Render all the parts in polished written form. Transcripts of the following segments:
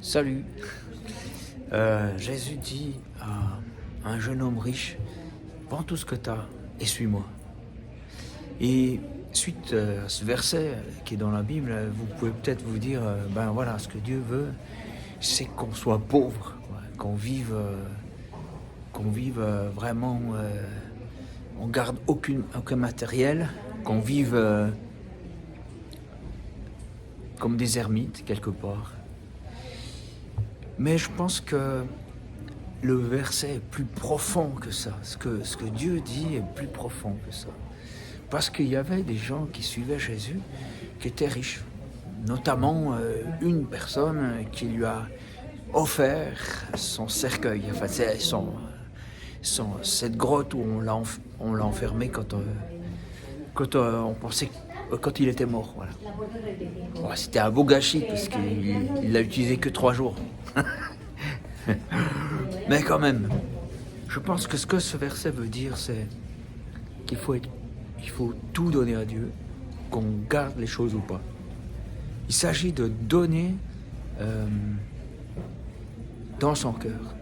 Salut. Jésus dit à un jeune homme riche, vends tout ce que tu as et suis-moi. Et suite à ce verset qui est dans la Bible, vous pouvez peut-être vous dire, ben voilà, ce que Dieu veut, c'est qu'on soit pauvre, quoi, qu'on vive vraiment, on garde aucun matériel, qu'on vive comme des ermites quelque part. Mais je pense que le verset est plus profond que ça. Ce que Dieu dit est plus profond que ça. Parce qu'il y avait des gens qui suivaient Jésus qui étaient riches. Notamment une personne qui lui a offert son cercueil. Enfin, c'est cette grotte où on l'a enfermé quand on pensait quand il était mort. Voilà. Ouais, c'était un beau gâchis parce qu'il l'a utilisé que 3 jours. Mais quand même, je pense que ce que ce verset veut dire, c'est qu'il faut tout donner à Dieu, qu'on garde les choses ou pas. Il s'agit de donner dans son cœur.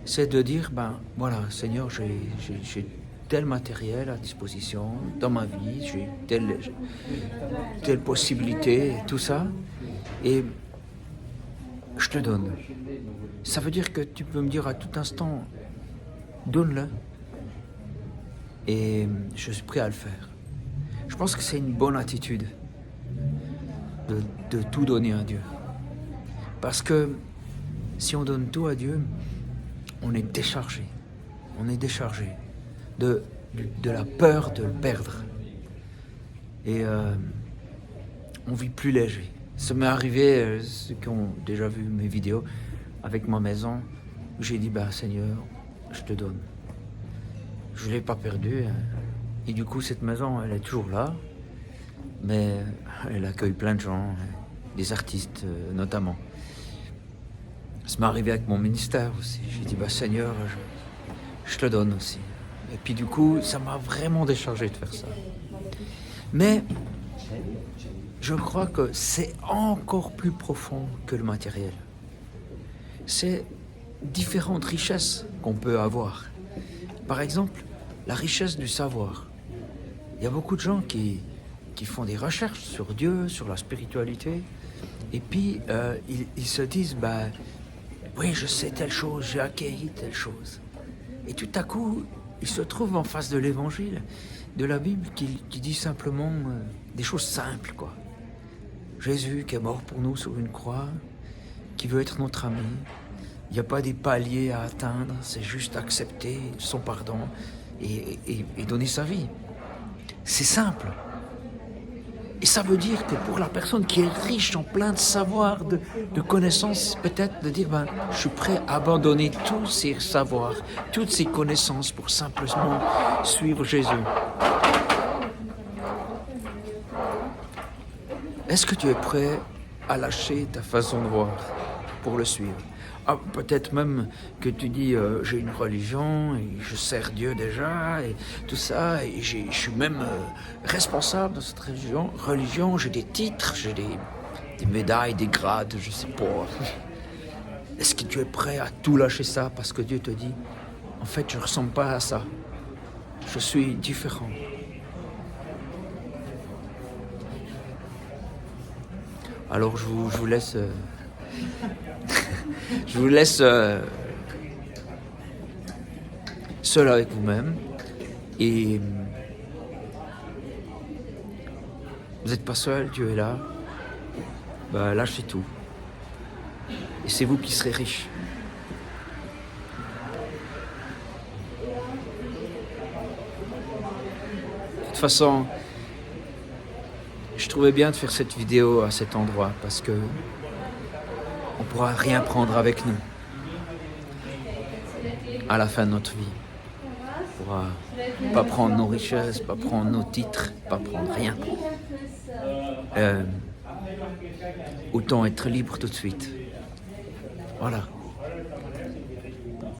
C'est de dire, ben voilà, Seigneur, j'ai tel matériel à disposition dans ma vie, j'ai telle possibilité, tout ça, et je te donne. Ça veut dire que tu peux me dire à tout instant, donne-le, et je suis prêt à le faire. Je pense que c'est une bonne attitude de tout donner à Dieu. Parce que si on donne tout à Dieu, on est déchargé. On est déchargé de la peur de le perdre. Et on vit plus léger. Ça m'est arrivé, ceux qui ont déjà vu mes vidéos, avec ma maison, où j'ai dit, bah Seigneur, je te donne. Je ne l'ai pas perdue. Et du coup, cette maison, elle est toujours là. Mais elle accueille plein de gens, des artistes notamment. Ça m'est arrivé avec mon ministère aussi. J'ai dit, bah Seigneur, je te donne aussi. Et puis du coup, ça m'a vraiment déchargé de faire ça. Mais je crois que c'est encore plus profond que le matériel. C'est différentes richesses qu'on peut avoir. Par exemple, la richesse du savoir. Il y a beaucoup de gens qui font des recherches sur Dieu, sur la spiritualité, et puis ils se disent, bah, oui, je sais telle chose, j'ai acquis telle chose. Et tout à coup, ils se trouvent en face de l'évangile, de la Bible, qui dit simplement des choses simples, quoi. Jésus qui est mort pour nous sur une croix, qui veut être notre ami. Il n'y a pas des paliers à atteindre, c'est juste accepter son pardon et donner sa vie. C'est simple. Et ça veut dire que pour la personne qui est riche en plein de savoir, de connaissances, peut-être de dire, ben, je suis prêt à abandonner tous ces savoirs, toutes ces connaissances pour simplement suivre Jésus. Est-ce que tu es prêt à lâcher ta façon de voir pour le suivre? Ah, peut-être même que tu dis, j'ai une religion, et je sers Dieu déjà, et tout ça, et je suis même responsable de cette religion, j'ai des titres, j'ai des médailles, des grades, je sais pas. Est-ce que tu es prêt à tout lâcher ça parce que Dieu te dit, en fait, je ne ressemble pas à ça, je suis différent. Alors je vous laisse... Je vous laisse seul avec vous-même et vous n'êtes pas seul, Dieu est là. Bah, lâchez tout. Et c'est vous qui serez riche. De toute façon, je trouvais bien de faire cette vidéo à cet endroit parce que on ne pourra rien prendre avec nous à la fin de notre vie. On ne pourra pas prendre nos richesses, pas prendre nos titres, pas prendre rien. Autant être libre tout de suite. Voilà.